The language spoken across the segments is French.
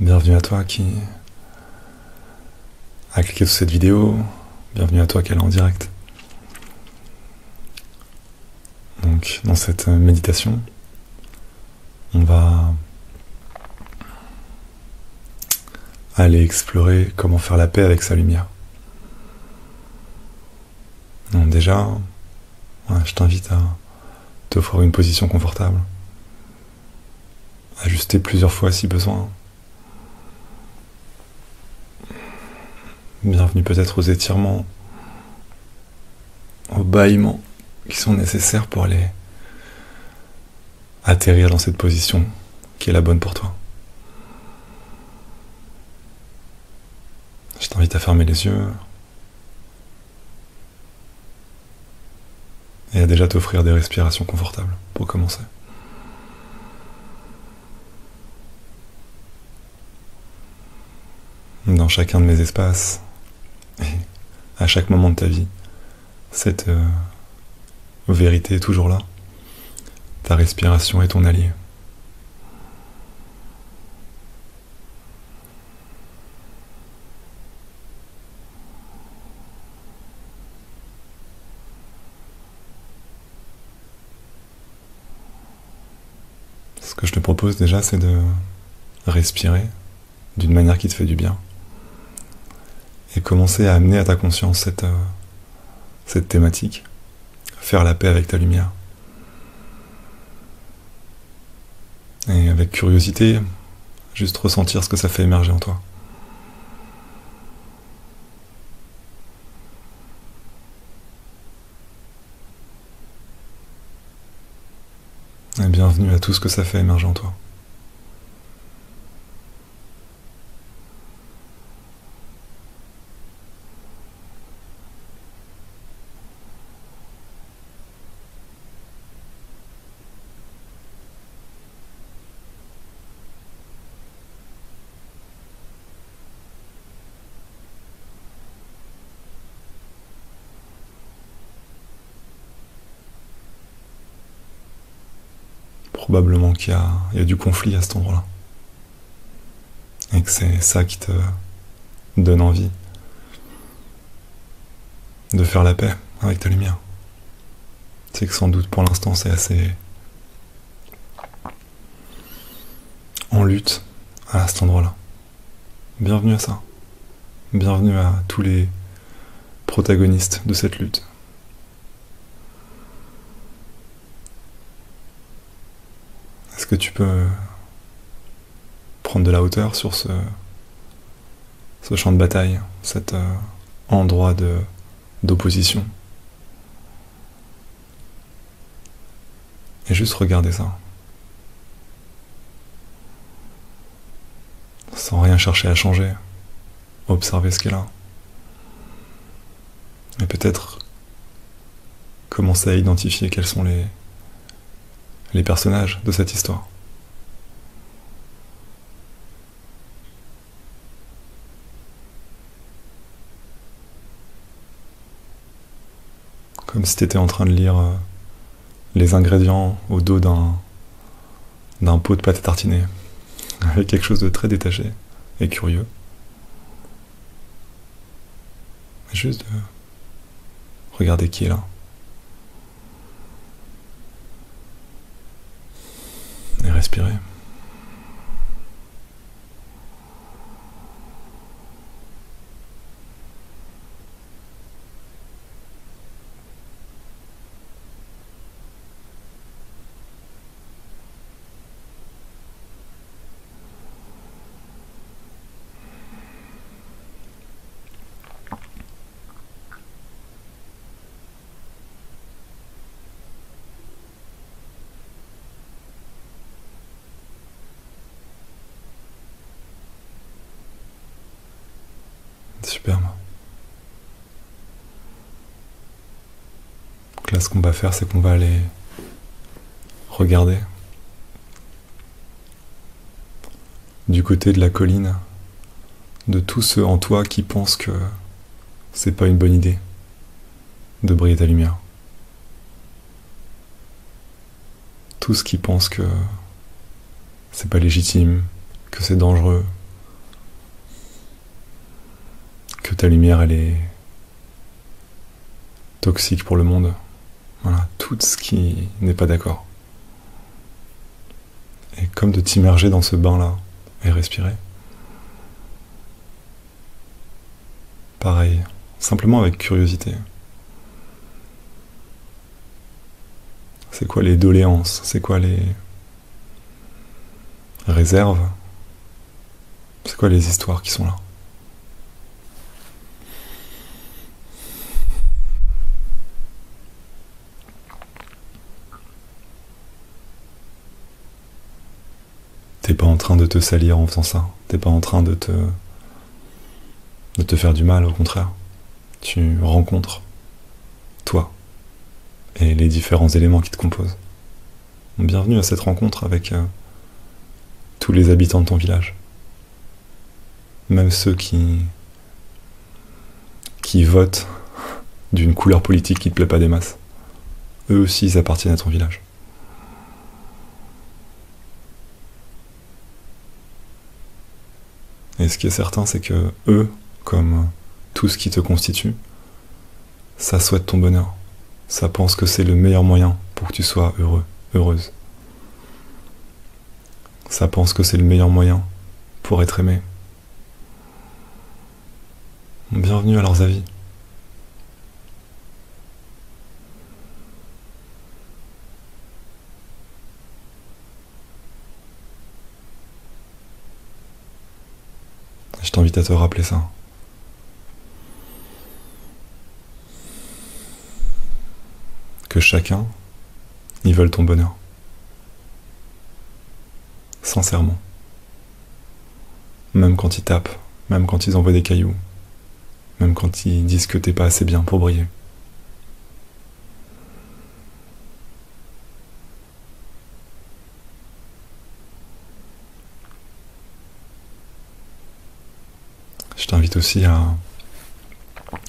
Bienvenue à toi qui a cliqué sur cette vidéo, bienvenue à toi qui est là en direct. Donc dans cette méditation, on va aller explorer comment faire la paix avec sa lumière. Donc déjà, je t'invite à t'offrir une position confortable, ajuster plusieurs fois si besoin. Bienvenue peut-être aux étirements, aux bâillements qui sont nécessaires pour aller atterrir dans cette position qui est la bonne pour toi. Je t'invite à fermer les yeux et à déjà t'offrir des respirations confortables pour commencer. Dans chacun de mes espaces, et à chaque moment de ta vie, cette vérité est toujours là. Ta respiration est ton allié. Ce que je te propose déjà, c'est de respirer d'une manière qui te fait du bien et commencer à amener à ta conscience cette thématique, faire la paix avec ta lumière. Et avec curiosité, juste ressentir ce que ça fait émerger en toi. Et bienvenue à tout ce que ça fait émerger en toi. Probablement qu'il y a du conflit à cet endroit-là. Et que c'est ça qui te donne envie de faire la paix avec ta lumière. C'est que sans doute pour l'instant c'est assez en lutte à cet endroit-là. Bienvenue à ça. Bienvenue à tous les protagonistes de cette lutte. Est-ce que tu peux prendre de la hauteur sur ce champ de bataille, cet endroit d'opposition, et juste regarder ça, sans rien chercher à changer, observer ce qui est là, et peut-être commencer à identifier quels sont les personnages de cette histoire. Comme si tu étais en train de lire les ingrédients au dos d'un pot de pâte à tartiner, avec quelque chose de très détaché et curieux. Juste de regarder qui est là. Et respirer. Superbe. Donc là, ce qu'on va faire, c'est qu'on va aller regarder du côté de la colline de tous ceux en toi qui pensent que c'est pas une bonne idée de briller ta lumière. Tous qui pensent que c'est pas légitime, que c'est dangereux, ta lumière, elle est toxique pour le monde. Voilà, tout ce qui n'est pas d'accord. Et comme de t'immerger dans ce bain-là et respirer. Pareil, simplement avec curiosité. C'est quoi les doléances? C'est quoi les réserves? C'est quoi les histoires qui sont là? T'es pas en train de te salir en faisant ça. T'es pas en train de te faire du mal, au contraire. Tu rencontres toi et les différents éléments qui te composent. Bienvenue à cette rencontre avec tous les habitants de ton village. Même ceux qui votent d'une couleur politique qui te plaît pas des masses. Eux aussi, ils appartiennent à ton village. Et ce qui est certain, c'est que eux, comme tout ce qui te constitue, ça souhaite ton bonheur. Ça pense que c'est le meilleur moyen pour que tu sois heureux, heureuse. Ça pense que c'est le meilleur moyen pour être aimé. Bienvenue à leurs avis. Je t'invite à te rappeler ça. Que chacun, ils veulent ton bonheur. Sincèrement. Même quand ils tapent, même quand ils envoient des cailloux, même quand ils disent que t'es pas assez bien pour briller. Je t'invite aussi à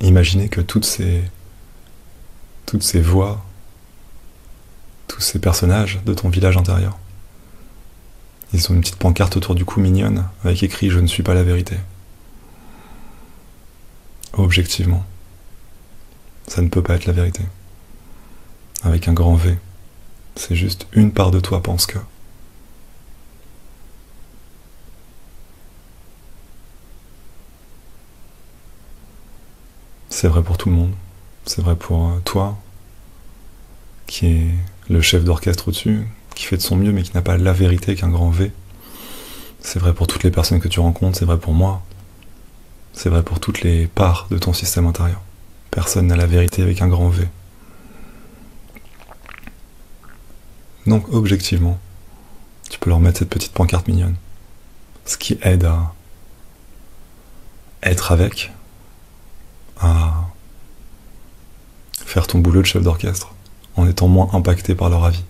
imaginer que toutes ces voix, tous ces personnages de ton village intérieur, ils ont une petite pancarte autour du cou mignonne avec écrit « Je ne suis pas la vérité ». Objectivement, ça ne peut pas être la vérité. Avec un grand V. C'est juste une part de toi pense que. C'est vrai pour tout le monde. C'est vrai pour toi, qui est le chef d'orchestre au-dessus, qui fait de son mieux mais qui n'a pas la vérité qu'un grand V. C'est vrai pour toutes les personnes que tu rencontres, c'est vrai pour moi. C'est vrai pour toutes les parts de ton système intérieur. Personne n'a la vérité avec un grand V. Donc, objectivement, tu peux leur mettre cette petite pancarte mignonne. Ce qui aide à être avec, à faire ton boulot de chef d'orchestre, en étant moins impacté par leur avis.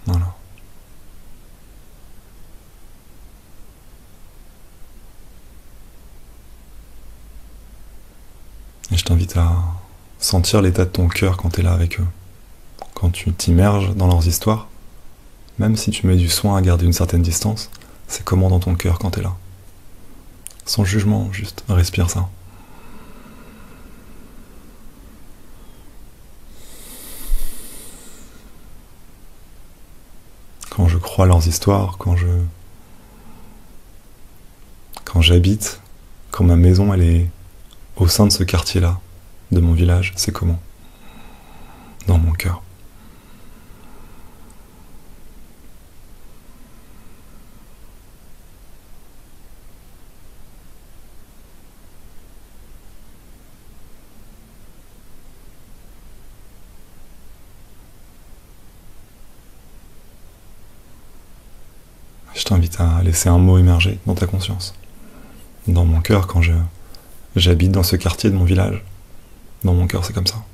Voilà. Et je t'invite à sentir l'état de ton cœur quand tu es là avec eux. Quand tu t'immerges dans leurs histoires, même si tu mets du soin à garder une certaine distance, c'est comment dans ton cœur quand tu es là. Sans jugement, juste respire ça. Quand je crois leurs histoires, quand j'habite, quand ma maison elle est au sein de ce quartier-là, de mon village, c'est comment? Dans mon cœur. Je t'invite à laisser un mot émerger dans ta conscience. Dans mon cœur, quand j'habite dans ce quartier de mon village, dans mon cœur, c'est comme ça.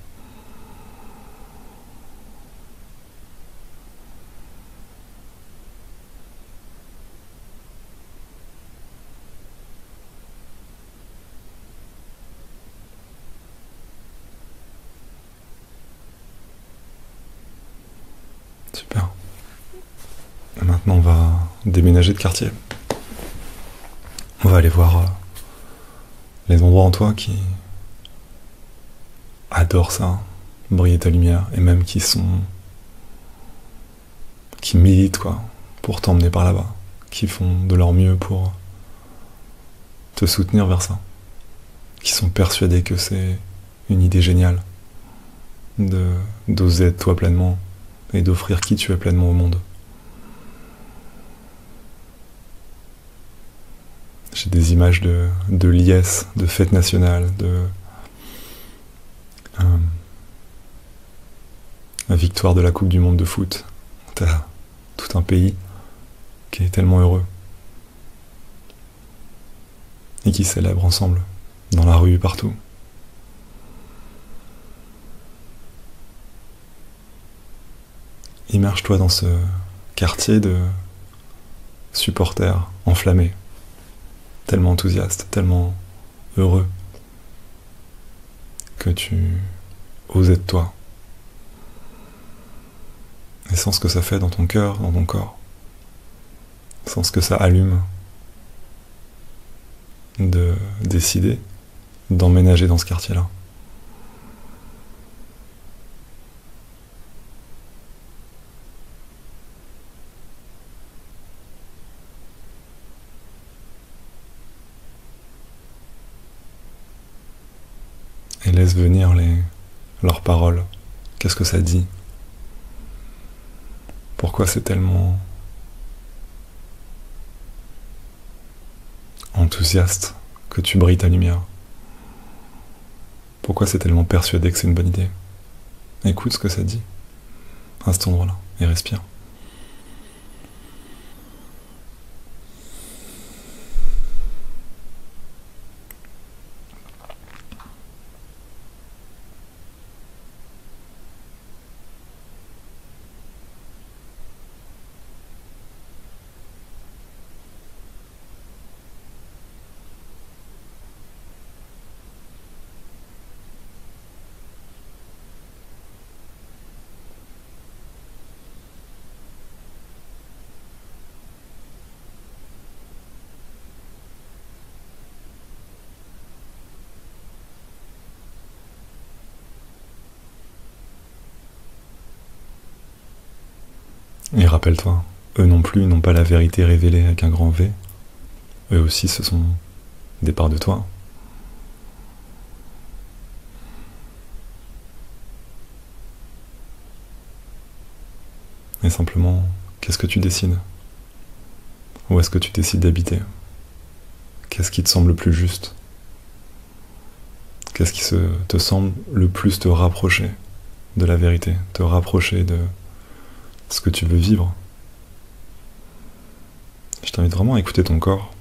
Super. Et maintenant, on va déménager de quartier. va aller voir les endroits en toi qui adorent ça, briller ta lumière, et même qui militent quoi, pour t'emmener par là-bas, qui font de leur mieux pour te soutenir vers ça, qui sont persuadés que c'est une idée géniale d'oser être toi pleinement et d'offrir qui tu es pleinement au monde. J'ai des images de liesse, de fête nationale, de la victoire de la Coupe du Monde de foot. T'as tout un pays qui est tellement heureux et qui célèbre ensemble, dans la rue, partout. Immerge-toi dans ce quartier de supporters enflammés, tellement enthousiastes, tellement heureux, que tu oses être toi. Et sens ce que ça fait dans ton cœur, dans ton corps. Sens ce que ça allume de décider d'emménager dans ce quartier-là. Et laisse venir leurs paroles. Qu'est-ce que ça dit? Pourquoi c'est tellement enthousiaste que tu brilles ta lumière? Pourquoi c'est tellement persuadé que c'est une bonne idée? Écoute ce que ça dit à cet endroit-là et respire. Et rappelle-toi, eux non plus n'ont pas la vérité révélée avec un grand V. Eux aussi, ce sont des parts de toi. Et simplement, qu'est-ce que tu décides? Où est-ce que tu décides d'habiter? Qu'est-ce qui te semble le plus juste? Qu'est-ce qui te semble le plus te rapprocher de la vérité, te rapprocher de ce que tu veux vivre? Je t'invite vraiment à écouter ton corps.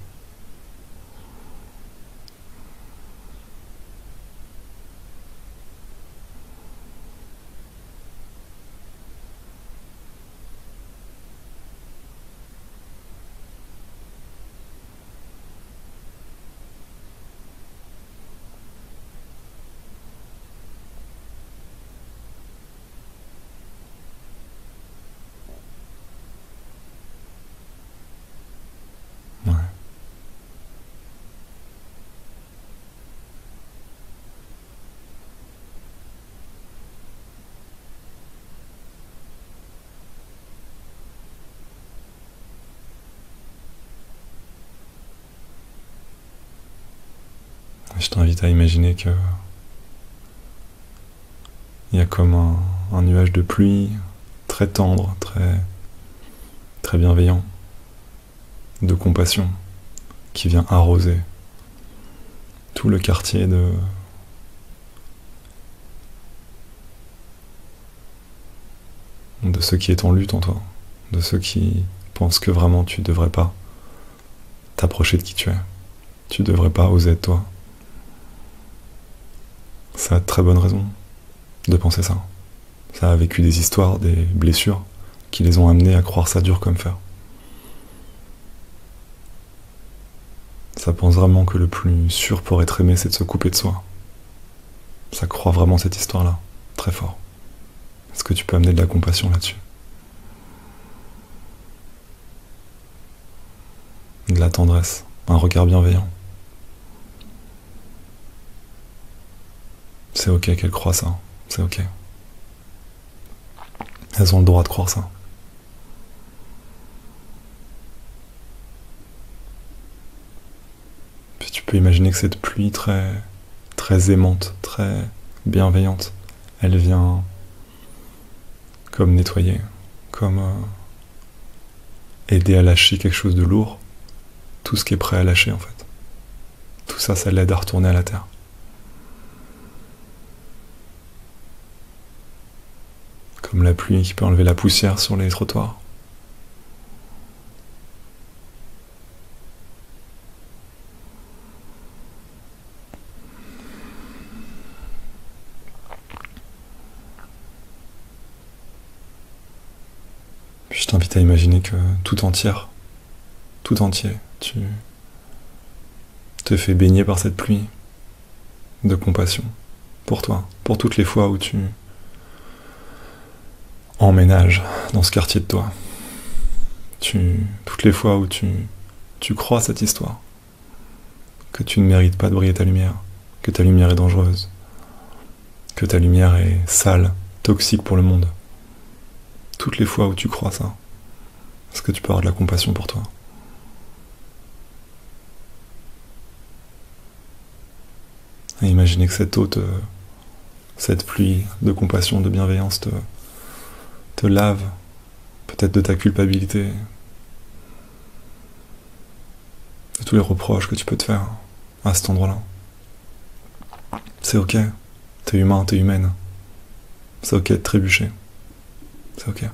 Ouais. Je t'invite à imaginer que il y a comme un nuage de pluie très tendre, très bienveillant, de compassion, qui vient arroser tout le quartier de ceux qui est en lutte en toi, de ceux qui pensent que vraiment tu devrais pas t'approcher de qui tu es, tu devrais pas oser être toi. Ça a de très bonnes raisons de penser ça. Ça a vécu des histoires, des blessures qui les ont amenés à croire ça dur comme fer. Ça pense vraiment que le plus sûr pour être aimé, c'est de se couper de soi. Ça croit vraiment cette histoire-là, très fort. Est-ce que tu peux amener de la compassion là-dessus? De la tendresse un regard bienveillant. C'est ok qu'elles croient ça, c'est ok. Elles ont le droit de croire ça. Puis tu peux imaginer que cette pluie très aimante, très bienveillante, elle vient comme nettoyer, comme aider à lâcher quelque chose de lourd, tout ce qui est prêt à lâcher en fait. Tout ça, ça l'aide à retourner à la terre. Comme la pluie qui peut enlever la poussière sur les trottoirs. Puis je t'invite à imaginer que tout entier, tu te fais baigner par cette pluie de compassion pour toi, pour toutes les fois où tu emménages dans ce quartier de toi. Toutes les fois où tu crois cette histoire, que tu ne mérites pas de briller ta lumière, que ta lumière est dangereuse, que ta lumière est sale, toxique pour le monde. Toutes les fois où tu crois ça, est-ce que tu peux avoir de la compassion pour toi? Et imaginez que cette eau, cette pluie de compassion, de bienveillance te lave, peut-être de ta culpabilité, de tous les reproches que tu peux te faire à cet endroit-là. C'est ok, t'es humain, t'es humaine. C'est ok de trébucher. C'est ok.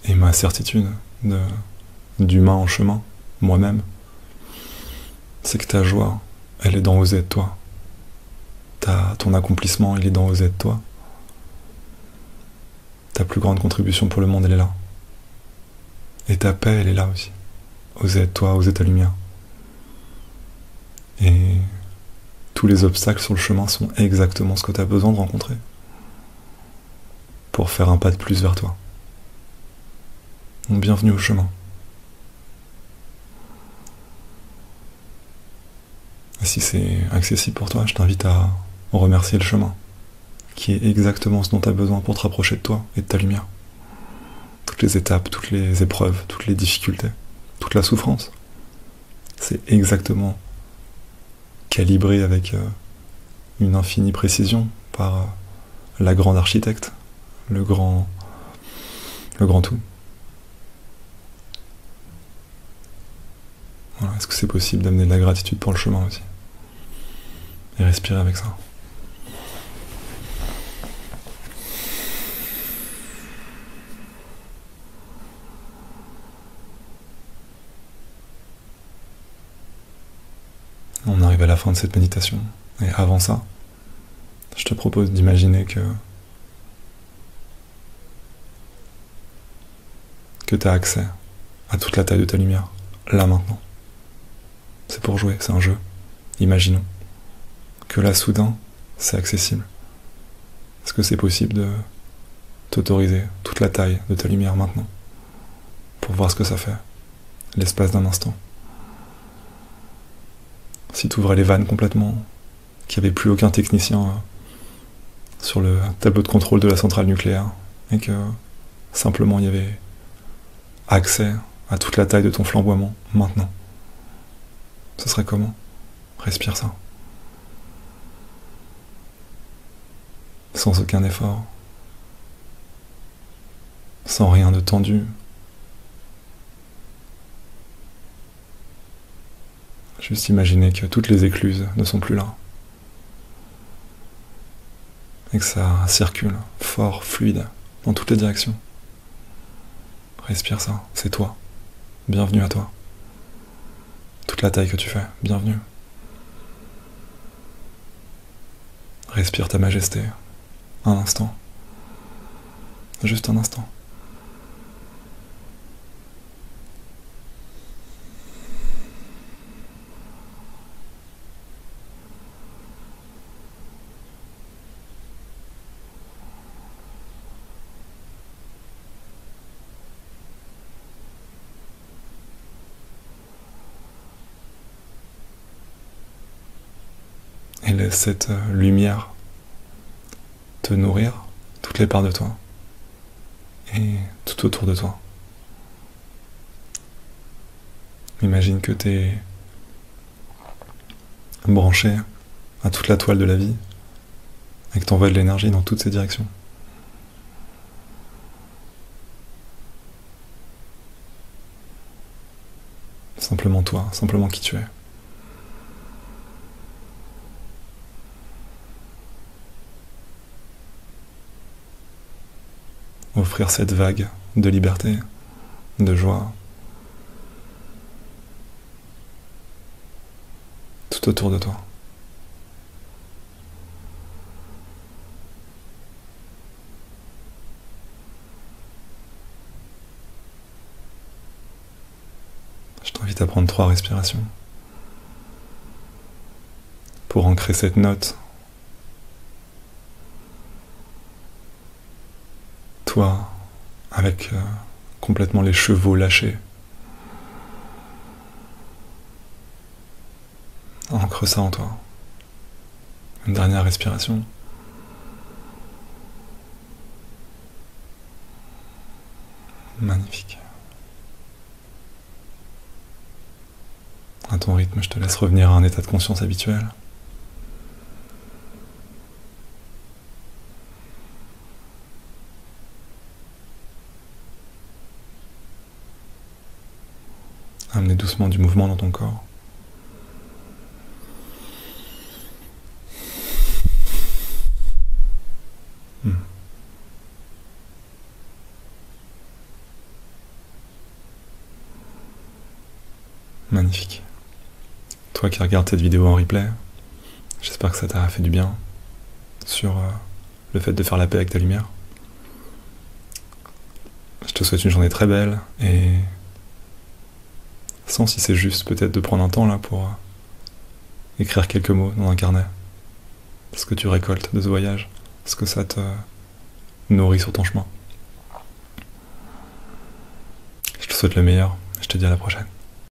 Et ma certitude d'humain en chemin, moi-même, c'est que ta joie, elle est dans oser être toi. Ton accomplissement, il est dans oser être toi. Ta plus grande contribution pour le monde, elle est là. Et ta paix, elle est là aussi. Oser être toi, oser ta lumière. Et tous les obstacles sur le chemin sont exactement ce que tu as besoin de rencontrer pour faire un pas de plus vers toi. Donc bienvenue au chemin. Et si c'est accessible pour toi, je t'invite à remercier le chemin, qui est exactement ce dont tu as besoin pour te rapprocher de toi et de ta lumière. Toutes les étapes, toutes les épreuves, toutes les difficultés, toute la souffrance, c'est exactement calibré avec une infinie précision par la grande architecte, le grand tout. Voilà, est-ce que c'est possible d'amener de la gratitude pour le chemin aussi? Et respirer avec ça. On arrive à la fin de cette méditation. Et avant ça, je te propose d'imaginer que tu as accès à toute la taille de ta lumière, là maintenant. C'est pour jouer, c'est un jeu. Imaginons que là, soudain, c'est accessible. Est-ce que c'est possible de t'autoriser toute la taille de ta lumière maintenant pour voir ce que ça fait, l'espace d'un instant? Si tu ouvrais les vannes complètement, qu'il n'y avait plus aucun technicien sur le tableau de contrôle de la centrale nucléaire, et que simplement il y avait accès à toute la taille de ton flamboiement maintenant. Ce serait comment? Respire ça. Sans aucun effort. Sans rien de tendu. Juste imaginer que toutes les écluses ne sont plus là. Et que ça circule fort, fluide, dans toutes les directions. Respire ça, c'est toi. Bienvenue à toi. Toute la taille que tu fais, bienvenue. Respire ta majesté. Un instant. Juste un instant. Et laisse cette lumière te nourrir toutes les parts de toi et tout autour de toi. Imagine que tu es branché à toute la toile de la vie et que tu envoies de l'énergie dans toutes ces directions. Simplement toi, simplement qui tu es. Offrir cette vague de liberté, de joie, tout autour de toi. Je t'invite à prendre 3 respirations pour ancrer cette note. Toi, avec complètement les chevaux lâchés. Ancre ça en toi. Une dernière respiration. Magnifique. À ton rythme, je te laisse revenir à un état de conscience habituel. Amener doucement du mouvement dans ton corps. Magnifique. Toi qui regardes cette vidéo en replay, j'espère que ça t'a fait du bien sur le fait de faire la paix avec ta lumière. Je te souhaite une journée très belle et sens si c'est juste peut-être de prendre un temps là pour écrire quelques mots dans un carnet. Ce que tu récoltes de ce voyage, ce que ça te nourrit sur ton chemin. Je te souhaite le meilleur, je te dis à la prochaine.